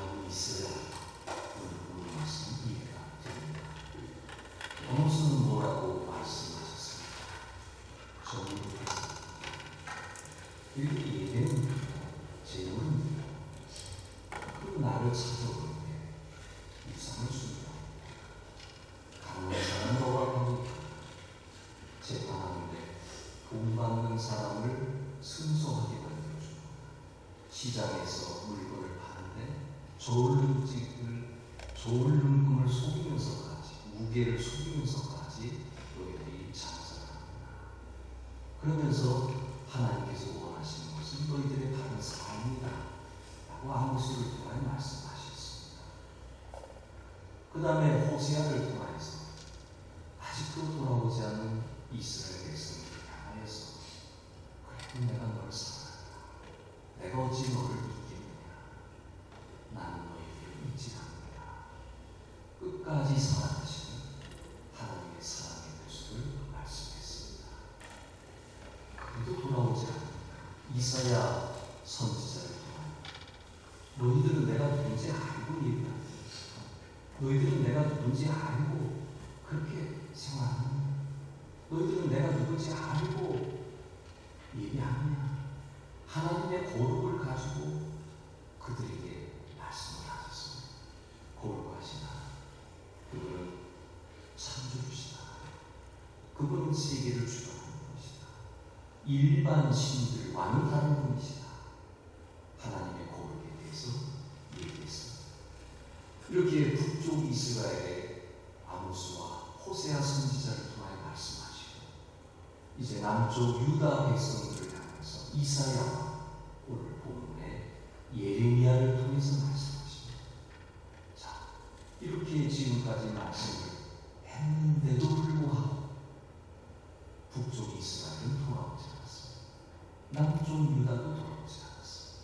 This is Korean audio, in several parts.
하나님이 있어야 오늘 말씀 이해가 됩니다. 아모스는 뭐라고 말씀하셨습니까? 정복했습니다. 이렇게 예배는 제물입니다. 그 나를 찾아오는데 유산을 줍니다. 강한 사람을 오라고 재판하는데 돈받는 사람을 순수하게 만들어주고, 시장에서 물건을 파는데 좋은 눈금을 속이면서까지, 무게를 속이면서까지 너희들이 장사를 합니다. 그러면서 하나님께서 원하시는 것은 너희들의 다른 삶이다 라고 아모스를 통하여 말씀하셨습니다. 그 다음에 호세아를 통하여서 아직도 돌아오지 않는 이스라엘 백성을 향하여서, 그래도 내가 너를 사랑한다. 내가 어찌 너를 잊겠느냐. 나는 너희를 잊지 않는다. 끝까지 사랑하시는 하나님의 사랑의 모습을 말씀했습니다. 그래도 돌아오지 않는다. 이사야 선지자를 통하여 너희들은 내가 누군지 알고 얘기한다. 너희들은 내가 누군지 알고 그렇게 생활하느냐. 너희들은 내가 누군지 알고 예비하느냐. 하나님의 거룩을 가지고 그들에게 말씀을 하셨습니다. 거룩하시나, 그분은 창조주시다. 그분은 세계를 주관하는 분이시다. 일반 신들과는 다른 분이시다. 하나님의 거룩에 대해서 얘기했습니다. 이렇게 북쪽 이스라엘의 아모스와 호세아 선지자를 통하여 말씀하시고, 이제 남쪽 유다 백성들을 향해서 이사야, 오늘 본문에 예레미야를 통해서 말씀하십니다. 자, 이렇게 지금까지 말씀을 했는데도 불구하고 북쪽 이스라엘은 돌아오지 않았습니다. 남쪽 유다도 돌아오지 않았습니다.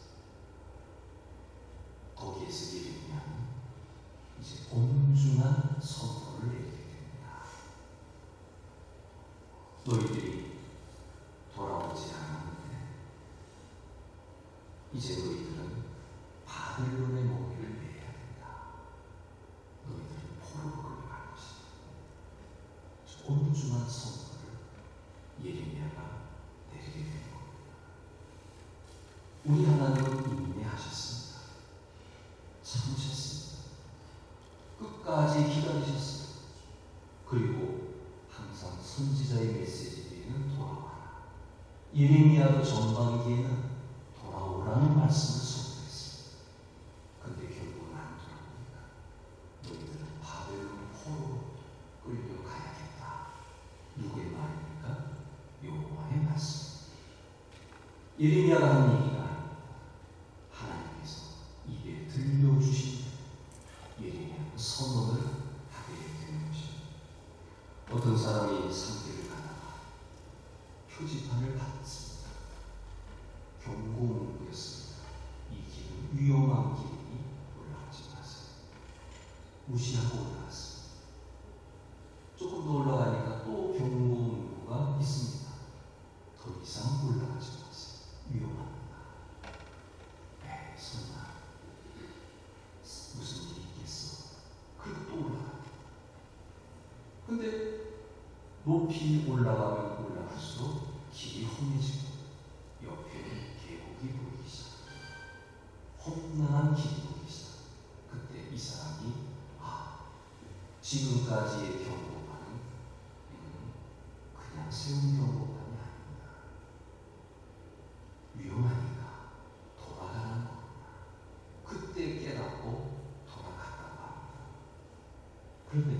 거기에서 예레미야는 이제 엄중한 선포를 내리게 됩니다. 너희들이 돌아오지 않았는데 이제 너희들은 바벨론의 몽기를 매야 된다. 너희들은 포로로 끌려갈 것이다. 엄중한 선포를 예레미야가 내리게 된 겁니다. 우리 하나님은 인내하셨습니다. 참으셨습니다. 끝까지 기다리셨습니다. 그리고 항상 선지자의 메시지 뒤에는 돌아와라. 예레미야도 전반기에는 돌아오라는 말씀을 선포했습니다. 근데 결국은 안 돌아오니까 너희들은 바벨론 포로로 끌려가야겠다. 누구의 말입니까? 여호와의 말씀. 예레미야가 한 얘기가 하나님께서 입에 들려주신 예레미야는 선언을 하게 되는 것입니다. 어떤 사람이 산길을 가다가 표지판을 받습니다. 경고문구였습니다. 이 길은 위험한 길이니 올라가지 마세요. 무시하고 올라갔습니다. 조금 더 올라가니까 또 경고문구가 있습니다. 더 이상 올라가지 마세요. 위험합니다. 설마 무슨 일이 있겠어? 그리고 또 올라갑니다. 근데 높이 올라가면 올라갈수록 길이 험해지고 옆에는 계곡이 보이기 시작합니다. 험난한 길이 보이기 시작합니다. 그때 이 사람이 지금까지의 경고관은 그냥 세운 경고관이 아닙니다. 위험하니까 돌아가는 겁니다. 그때 깨닫고 돌아갔다고 합니다. 그런데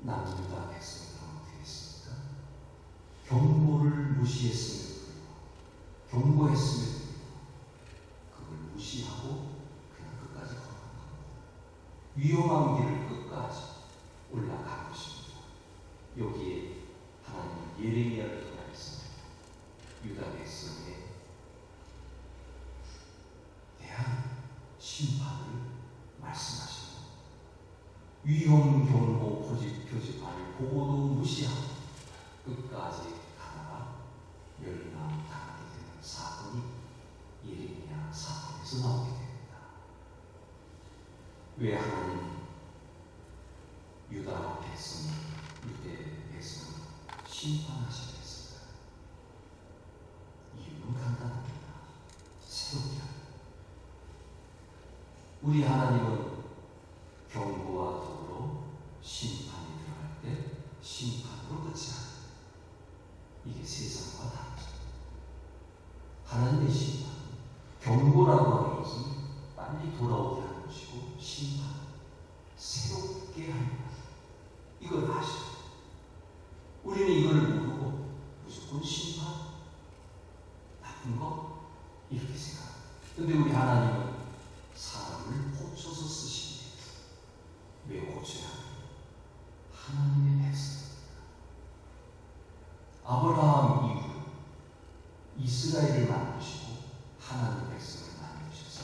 남유다 백성들은 어떻게 했습니까? 경고를 무시했음에도 불구하고, 경고했음에도 불구하고 그걸 무시하고 그냥 끝까지 걸어간 겁니다. 위험한 길을 끝까지 올라간 것입니다. 여기에 하나님은 예레미야를 통해서 유다 백성에 대한 심판을 말씀하십니다. 위험 경고 표지판을 보고도 무시하고 끝까지 가다가 멸망당하게 되는 사건이 예레미야 사건에서 나오게 됩니다. 왜 하나님이 유대 백성을 심판하시게 했을까요? 이유는 간단합니다. 새롭게 합니다. 우리 하나님은 경고와 더불어 심판이 들어갈 때 심판으로 끝이 아닙니다. 이게 세상과 다르죠. 하나님의 심판은 경고라고 하는 것은 빨리 돌아오게 하는 것이고, 심판, 새롭게 하는 것. 이걸 아시죠? 우리는 이걸 모르고 무조건 심판, 나쁜 거 이렇게 생각합니다. 그런데 우리 하나님은 사람을 고쳐서 쓰십니다. 왜 고쳐야 합니까? 하나님의 백성입니다. 아브라함 이후로 이스라엘을 만드시고 하나님의 백성을 만드셔서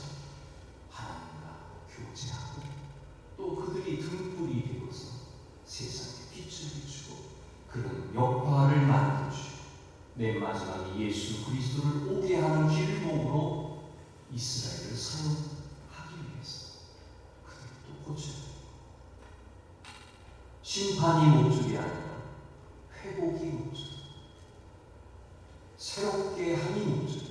하나님과 교제하고, 또 그들이 등불이 되어서 세상에 빛을 비추고 그런 역할을 만들어주시고, 맨 마지막에 예수 그리스도를 오게 하는 길목으로 이스라엘을 사용하기 위해서 그들을 또 고쳐야 합니다. 심판이 목적이 아니라 회복이 목적, 새롭게 함이 목적.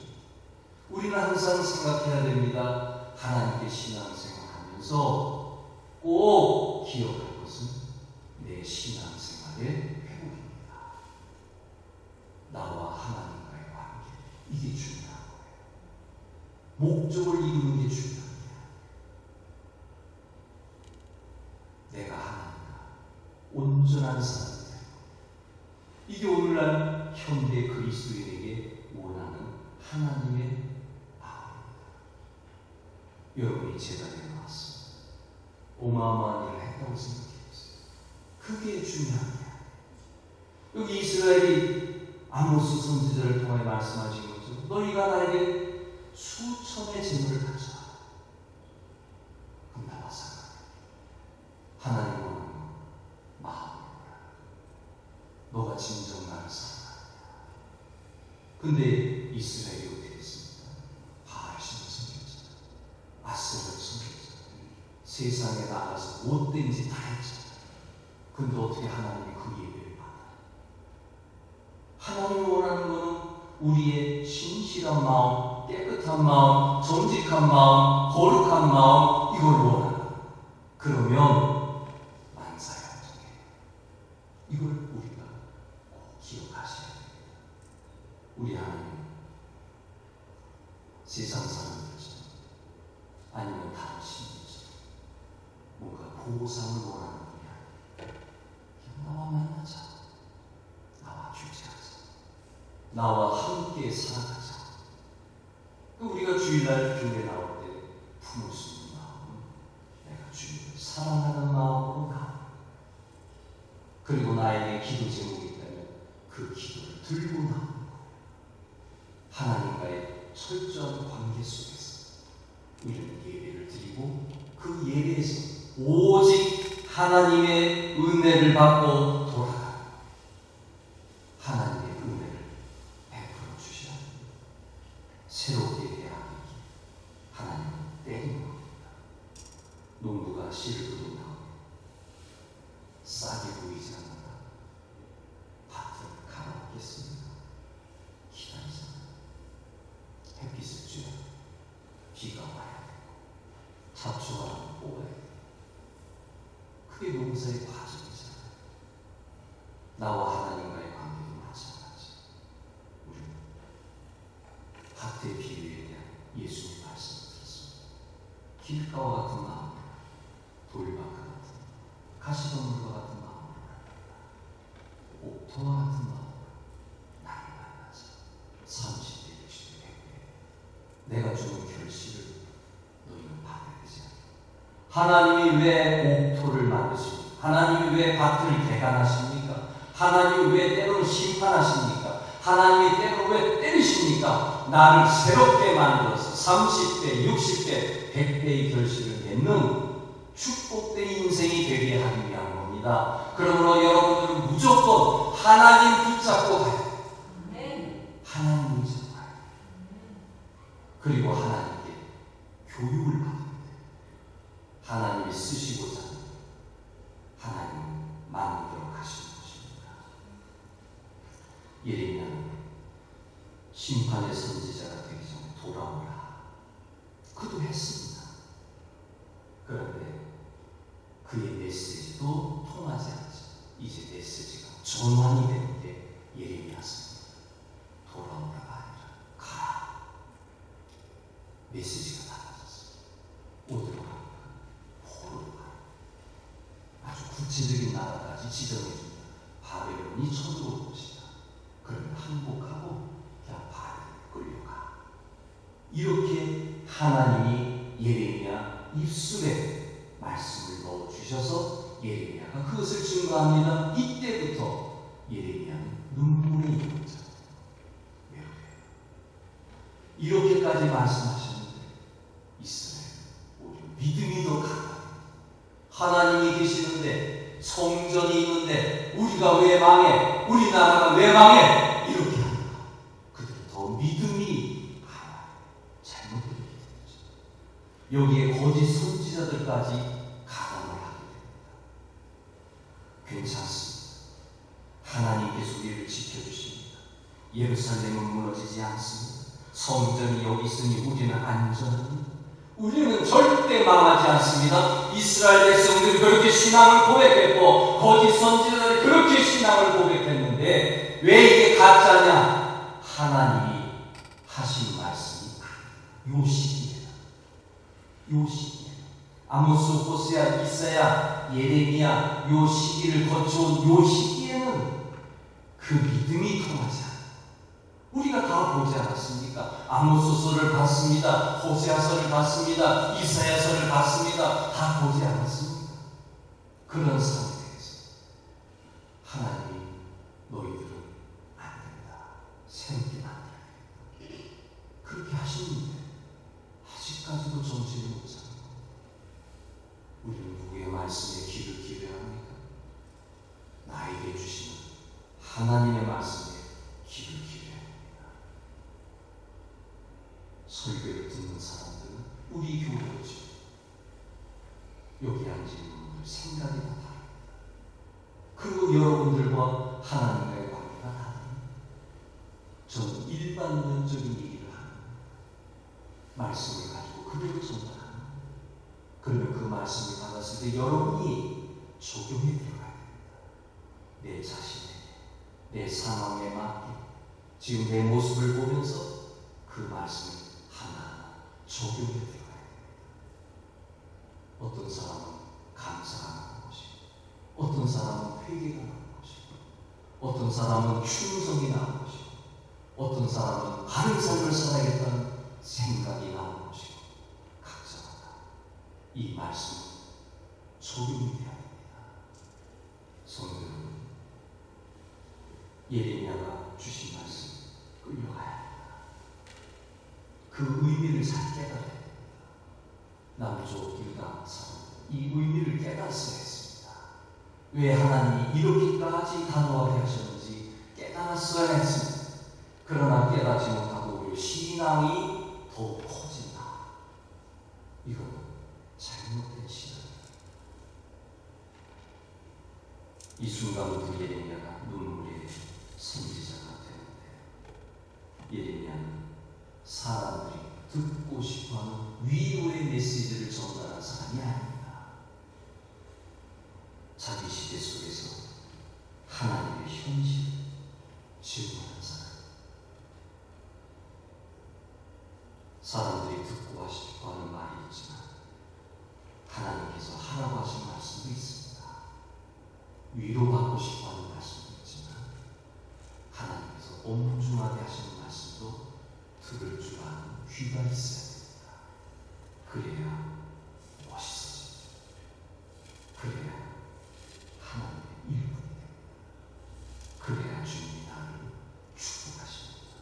우리는 항상 생각해야 됩니다. 하나님께 신앙생활하면서 꼭 기억할 것은 내 신앙생활의 회복입니다. 나와 하나님과의 관계, 이게 중요한 거예요. 목적을 이루는 게 중요한 거예요. 내가 하나님과 온전한 사람이 되고, 이게 오늘날 현대 그리스도인에게 원하는 하나님의 마음입니다. 여러분이 제단에 나왔어 어마어마한 일을 했다고 생각해보세요. 그게 중요한 거야. 여기 이스라엘이 아모스 선지자를 통해 말씀하신 것처럼 너희가 나에게 수천의 재물을 가져와. 그럼 나와 상관해. 하나님 원하는 마음을 원하는 너가 진정 나를 사랑하느냐. 근데 이스라엘이 어떻게 했습니까? 바알신을 섬겼잖아. 아세라를 섬겼잖아. 세상에 나가서 못된 짓 다 했잖아. 근데 어떻게 하나님이 그 예배를 받아요? 하나님이 원하는 것은 우리의 신실한 마음, 깨끗한 마음, 정직한 마음, 거룩한 마음, 이걸 원한다. 그러면 만사형통해요. 이걸 우리가 꼭 기억하셔야 됩니다. 우리 하나님은 세상 사람들처럼 아니면 다른 신들처럼 뭔가 보상을 원하는 분이 아니에요. 그냥 나와 만나자, 나와 교제하자, 나와 함께 살아가자. 우리가 주일날 교회 나올 때 품을 수 있는 마음은 내가 주님을 사랑하는 마음으로 나옵니다. 그리고 나에게 기도 제목이 있다면 그 기도를 들고 나오는 거예요. 하나님과의 철저한 관계 속에서 우리는 예배를 드리고, 그 예배에서 오직 하나님의 은혜를 받고 돌아가는, 하나님의 은혜를 베풀어 주셔야 합니다. 새롭게 대하기 하나님은 때리는 겁니다. 농부가 씨를 뿌린다. 싹이 보이지 않는다. 밭을 갈아엎겠습니다. 기다리잖아요. 햇빛을 쬐야 비가 와야 되고, 잡초가 뽑아야 되고, 그게 농사의 과정이잖아요. 나와 하나님과의 관계도 마찬가지. 우리는 밭의 비유에 대한 예수님 말씀을 들었습니다. 길가와 같은 마음, 돌밭과 같은, 가시덤불과 같은 마음으로 말합니다. 옥토와 같은 마음으로 나를 만나자. 30대, 60대, 100대 내가 주는 결실을 너희는 받아야 되지 않나. 하나님이 왜 옥토를 만드십니까? 하나님이 왜 밭을 개간하십니까? 하나님이 왜 때로는 심판하십니까? 하나님이 때로 왜 때리십니까? 나를 새롭게 만들어서 30대, 60대, 100대의 결실을 맺는 축복된 인생이 되게 하기 위한 겁니다. 그러므로 여러분들은 무조건 하나님 붙잡고 가야 돼요. 하나님 붙잡고 가야 돼요. 그리고 하나님께 교육을 받아야 돼요. 하나님이 쓰시고자 하나님은 만들어 가시는 것입니다. 예레미야는 심판의 선지자가 되기 전에 돌아오라. 그도 했습니다. 그런데 그의 메시지도 통하지 않죠. 이제 메시지가 전환이 되는 게 예레미야서입니다. 돌아오라가 아니라 가라. 메시지가 달라졌어요. 어디로 가라? 포로로 가라. 아주 구체적인 나라까지 지정해줍니다. 바벨론이 쳐들어올 것이다. 그러면 항복하고 그냥 바벨론에 끌려가. 이렇게 하나님이 예레미야 입술에 말씀을 넣어주셔서 예레미야가 그것을 증거합니다. 이때부터 예레미야는 눈물의 인물자. 이렇게까지 말씀하셨는데 이스라엘 우리 믿음이 더 강합니다. 하나님이 계시는데 성전이 있는데 우리가 왜 망해? 우리나라가 왜 망해? 이렇게 하니까 그들은 더 믿음이 강하게 잘못되게 되죠. 여기에 거짓 선지자들까지 가담을 하게 됩니다. 괜찮습니다. 하나님께서 우리를 지켜주십니다. 예루살렘은 무너지지 않습니다. 성전이 여기 있으니 우리는 안전합니다. 우리는 절대 망하지 않습니다. 이스라엘 백성들이 그렇게 신앙을 고백했고 거짓 선지자들이 그렇게 신앙을 고백했는데 왜 이게 가짜냐? 하나님이 하신 말씀이 요 시기에다. 요 시기에 아모스, 호세아, 이사야, 예레미야 요 시기를 거쳐온 요 시기에는 그 믿음이 통하지 않아요. 우리가 다 보지 않았습니까? 아모스서를 봤습니다. 호세아서를 봤습니다. 이사야서를 봤습니다. 다 보지 않았습니까? 그런 상태에서 하나님이 너희들은 안 된다. 새롭게 만들어야 된다. 그렇게 하시는데 아직까지도 정신을 못 차리고 우리는 누구의 말씀에 귀를 기울여야 합니까? 나에게 주시는 하나님의 말씀에 귀를 기울여야 설교를 듣는 사람들은 우리 교회죠. 여기 앉은 분들 생각이 다 다릅니다. 그리고 여러분들과 하나님과의 관계가 다릅니다. 저는 일반론적인 얘기를 합니다. 말씀을 가지고 그대로 전달합니다. 그러면 그 말씀을 받았을 때 여러분이 적용해 들어가야 됩니다. 내 자신에게, 내 상황에 맞게 지금 내 모습을 보면서 그 말씀을 하나하나 적용해 들어가야 됩니다. 어떤 사람은 감사가 나는 것이고 어떤 사람은 회개가 나는 것이고 어떤 사람은 충성이 나는 것이고 어떤 사람은 바른 삶을 살아야겠다는 생각이 나는 것이고 각자마다 이 말씀은 적용이 되어야 됩니다. 성도 여러분, 예레미야가 주신 말씀 끌려가야 합니다. 그 의미를 잘 깨달아야 됩니다. 남쪽 유다 사람들 이 의미를 깨달았어야 했습니다. 왜 하나님이 이렇게까지 단호하게 하셨는지 깨달았어야 했습니다. 그러나 깨닫지 못하고 오히려 신앙이 더 커진다. 이건 잘못된 신앙입니다. 이 순간부터 예레미야가 눈물의 선지자가 되는데 예레미야는 사람들이 듣고 싶어하는 위로의 메시지를 전달한 사람이 아닙니다. 자기 시대 속에서 하나님의 현실을 증언한 사람. 사람들이 듣고 싶어하는 말이 있지만 하나님께서 하라고 하신 말씀도 있습니다. 위로받고 싶어하는 말씀도 있지만 하나님께서 엄중하게 하시는 말씀도 들을 줄 아는 귀가 있어야 됩니다. 그래야 멋있어집니다. 그래야 하나님의 일꾼이 됩니다. 그래야 주님이 나를 축복하십니다.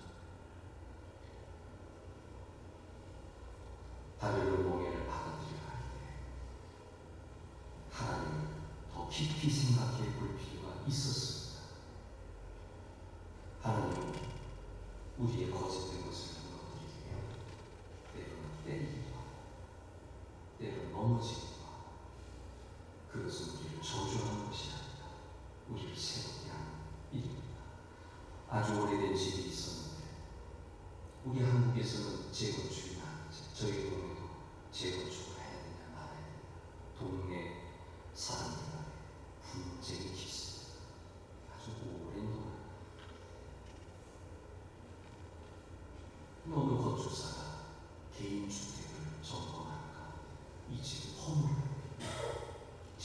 바벨론 몽해를 받아들여야 할 때 하나님을 더 깊이 생각해 볼 필요가 있었습니다. 하나님은 우리의 거짓된 것을 때리기도 하고 때로는 넘어지기도 하고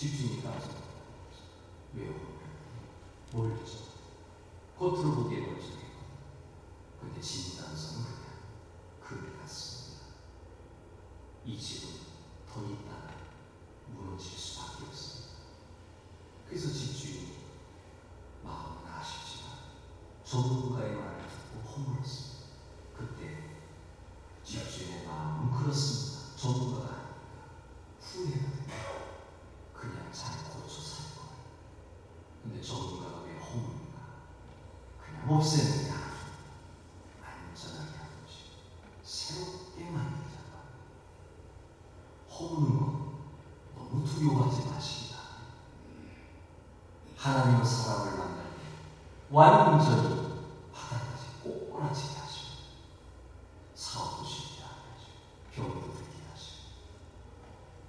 집주인이 깜짝 놀랐어요. 왜요? 멀죠. 겉으로 보기에 멀쩡했거든요. 근데 진단서는 그냥 그리 같습니다. 이 집은 더 있다가 무너질 수밖에 없습니다. 그래서 집주인이 마음은 아쉽지만 전문가의 말을 듣고 허물었습니다. 그때 집주인의 마음은 그렇습니다. 전문가가 아닙니다. 후회가 됩니다. 그냥 잘 고쳐 살 거예요. 근데 전문가가 왜 허물까? 그냥 없애는 게 아니에요. 안전하게 하는 것이 새롭게 만들자고. 허무는 것 너무 두려워하지 마십니다. 하나님은 사람을 만날 때 완전히 바닥까지 꼬꾸라지게 하시고 사업도 쉽게 하게 하시고 병도 들게 하시고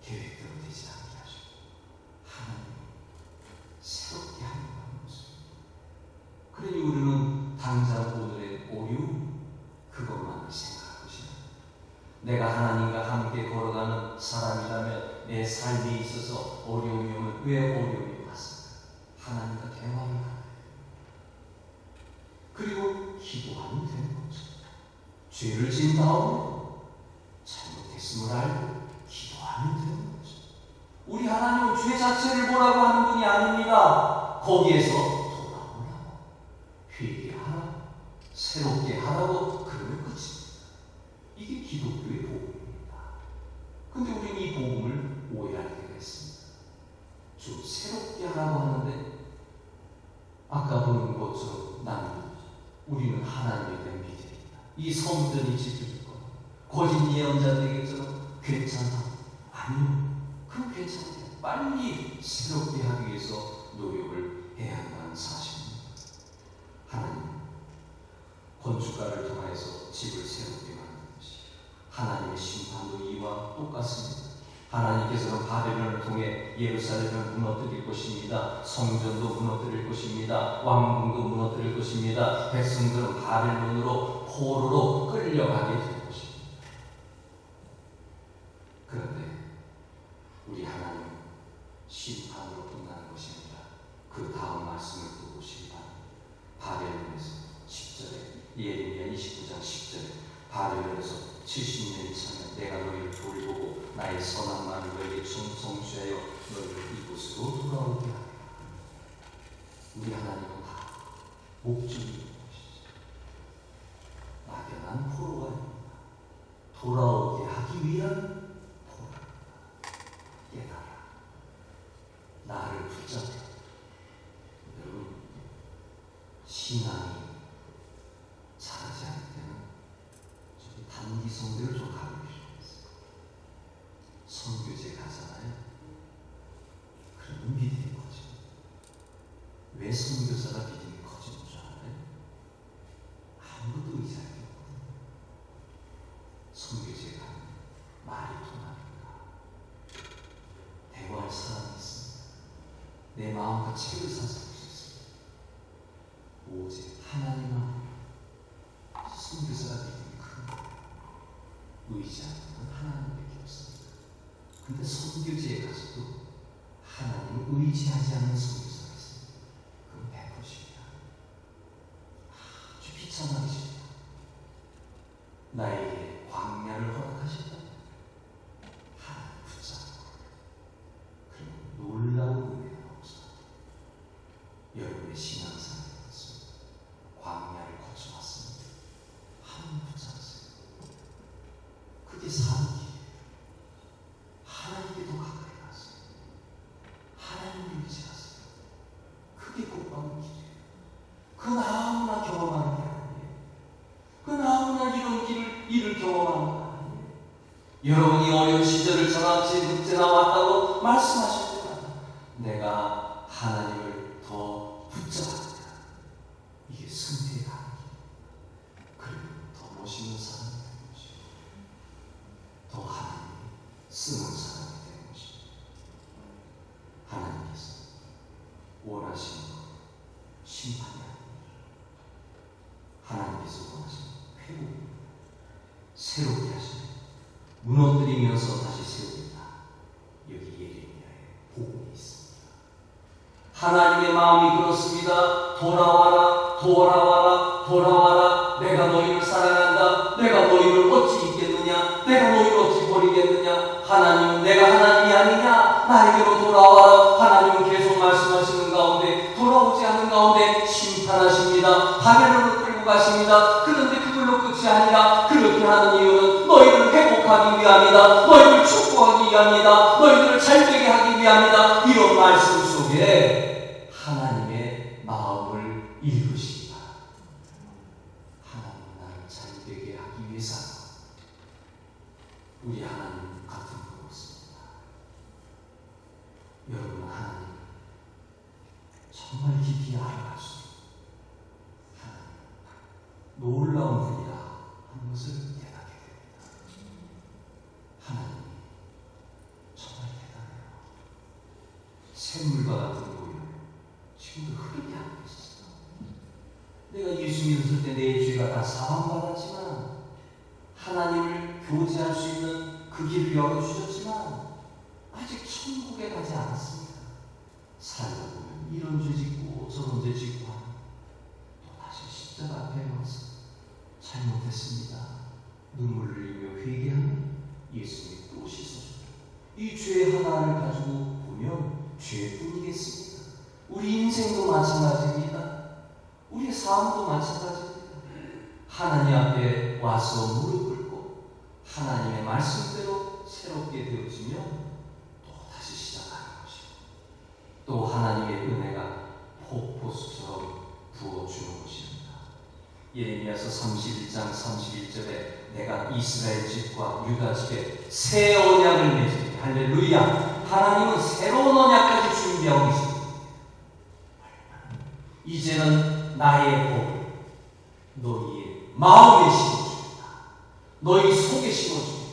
계획대로 되지 않게 하시고 하나님이 새롭게 하려고 모습입니다. 그러니 우리는 당장 오늘의 오류 그것만을 생각할 것이다. 내가 하나님과 함께 걸어가는 사람이라면 내 삶에 있어서 어려움이 오면 왜 어려움이 왔을까? 하나님과 대화를 하는 그리고 기도하면 되는 거죠. 죄를 지은 다음에 잘못했음을 알고 기도하면 되는 거죠. 우리 하나님은 죄 자체를 뭐라고 하는 분이 아닙니다. 거기에서 돌아오라고, 회개하라고, 새롭게 하라고 그러는 것입니다. 이게 기독교의 복음입니다. 근데 우리는 이 복음을 오해할 때가 있습니다. 좀 새롭게 하라고 하는데 아까 보는 것처럼 나는 우리는 하나님에 대한 믿음입니다. 이 성전이 지켜질 거 거짓 예언자들에게처럼 괜찮아? 아니요. 그럼 괜찮아요. 빨리 새롭게 하기 위해서 노력을 해야 한다는 사실입니다. 하나님 건축가를 통해서 집을 새롭게 만드는 것이 하나님의 심판도 이와 똑같습니다. 하나님께서는 바벨론을 통해 예루살렘을 무너뜨릴 것입니다. 성전도 무너뜨릴 것입니다. 왕궁도 무너뜨릴 것입니다. 백성들은 바벨론으로 포로로 끌려가게 될 것입니다. 그런데 우리 하나님은 심판으로 끝나는 것이 아니라 그 다음 말씀을 또 보시기 바랍니다. 바벨론에서 10절에 예레미야 29장 10절에 바벨론에서 70년이 차면 내가 너희를 돌보고 나의 선한 말을 너희에게 성취하여 너희를 이곳으로 돌아오게 하리라. 우리 하나님은 다 목적이 있는 것이죠. 막연한 포로가 아닙니다. 돌아오게 하기 위한 포로입니다. 깨달아. 나를 붙잡아. 여러분, 신앙이 잘하지 않을 때는 단기 성대를 좀 가볼 필요가 있어요. 선교제 가잖아요. 그러면 믿음이 커집니다. 왜 선교사가 믿음이 커지는 줄 알아요? 아무것도 의지할 게 없거든요. 선교제 가면 말이 통하니까 대화할 사람이 있습니다. 내 마음과 책을 사서 볼 수 있습니다. 오직 하나님 앞에 선교사가 믿음이 큰 거예요. 의지하는 건 하나님밖에 없습니다. 근데 선교지에 가서도 하나님을 의지하지 않는 선교사가 있습니다. 그건 100%입니다. 아주 비참하게 싶다. 나에게 광야를 허락하셨다. 하나님 붙잡고 그러면 놀라운 은혜가 없어요. 여러분의 신앙생활에 그렇습니다. 광야를 거쳐왔습니다. 하나님 붙잡으세요. 그게 사는 길이에요. 하나님께 더 가까이 가세요. 하나님을 의지하세요. 그게 복 받는 길이에요. 그건 아무나 경험하는 게 아니에요. 그건 아무나 이런 일을 경험하는 거 아니에요. 여러분이 어려운 시절을 지나왔다고 말씀하실 때마다 내가 하나님을 더 붙잡았다. 이게 승리의 가는 길이에요. 그리고 더 멋있는 사람이 되는 것이에요. 더 하나님이 쓰는 사람이 되는 것입니다. 하나님께서 원하시는 것 심판이 아닙니다. 하나님께서 원하시는 회복입니다. 새롭게 하시는 무너뜨리면서 다시 세우겠다. 여기 예레미야의 복음이 있습니다. 하나님의 마음이 그렇습니다. 돌아와라, 돌아와라, 돌아와라. 내가 너희를 사랑한다. 내가 너희를 어찌 잊겠느냐? 내가 너희를 어찌 버리겠느냐? 하나님은 내가 하나님이 아니냐? 나에게로 돌아와라. 하나님은 계속 말씀하시는 가운데, 돌아오지 않은 가운데 심판하십니다. 바벨론으로 끌고 가십니다. 그런데 그걸로 끝이 아니라 그렇게 하는 이유는 너희를 회복하기 위함이다. 너희를 축복하기 위함이다. 너희들을 잘되게 하기 위함이다. 이런 말씀 속에 하나님의 마음을 읽으십니다. 하나님 나를 잘되게 하기 위해서 우리 하나님 같은 분 없습니다. 여러분, 하나님 정말 깊이 알아갈 수 있는 하나님 놀라운 분이라 하는 것을 깨닫게 됩니다. 하나님 정말 대단해요. 샘물과 같은 노예를 지금도 흐르게 하고 있었어. 내가 예수 믿었을 때 내 죄가 다 사함받았지만 하나님을 교제할 수 있는 그 길을 열어주셨지만 아직 천국에 가지 않았습니다. 살다 보면 이런 죄 짓고 저런 죄 짓고 하는, 또 다시 십자가 앞에 와서 잘못했습니다. 눈물을 흘리며 회개하면 예수님이 또 씻어줍니다. 이 죄 하나를 가지고 보면 죄뿐이겠습니다. 우리 인생도 마찬가지입니다. 우리의 삶도 마찬가지입니다. 하나님 앞에 와서 무릎 꿇고 하나님의 말씀대로 새롭게 되어지면 또 다시 시작하는 것이고, 또 하나님의 은혜가 폭포수처럼 부어주는 것입니다. 예레미야서 31장 31절에 내가 이스라엘 집과 유다 집에 새 언약을 맺으리니, 할렐루야. 하나님은 새로운 언약까지 준비하고 계십니다. 이제는 나의 복을 너희의 마음에 심어줍니다. 너희 속에 심어줍니다.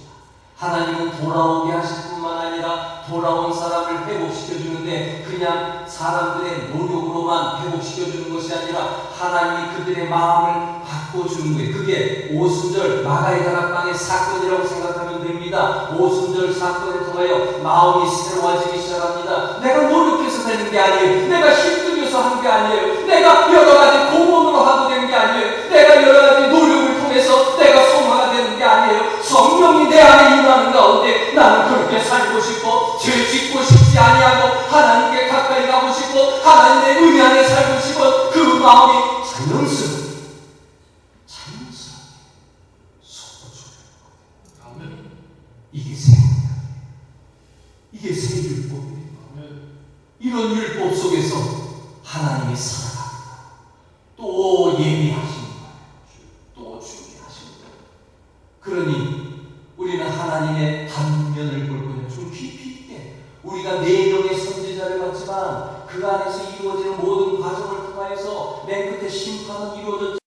하나님은 돌아오게 하실 뿐만 아니라 돌아온 사람을 회복시켜주는데 그냥 사람들의 노력으로만 회복시켜주는 것이 아니라 하나님이 그들의 마음을 바꿔주는 거예요. 그게 오순절 마가의 다락방의 사건이라고 생각하면 됩니다. 오순절 사건을 통하여 마음이 새로워지기 시작합니다. 내가 노력해서 되는 게 아니에요. 내가 힘들여서 한 게 아니에요. 내가 여러 가지 공헌으로 하고 된 게 아니에요. 내가 여러 가지 노력을 통해서 내가 성화가 되는 게 아니에요. 성령이 내 안에 임하는 가운데 나는 그렇게 살고 싶고 죄 짓고 싶지 아니하고 하나님께 가까이 가고 싶고 하나님의 은혜 안에 살고 싶은 그 마음이 자연스럽게 솟아줘요. 아멘. 이게 새 언약이에요. 이게 새 율법이에요. 이런 율법 속에서 하나님이 살아갑니다. 또 예비하신 거예요. 또 준비하신 거예요. 그러니 우리는 하나님의 단면을 볼고요. 좀 깊이 있게 우리가 4명의 선지자를 봤지만 그 안에서 이루어지는 모든 과정을 통하여서 맨 끝에 심판은 이루어졌지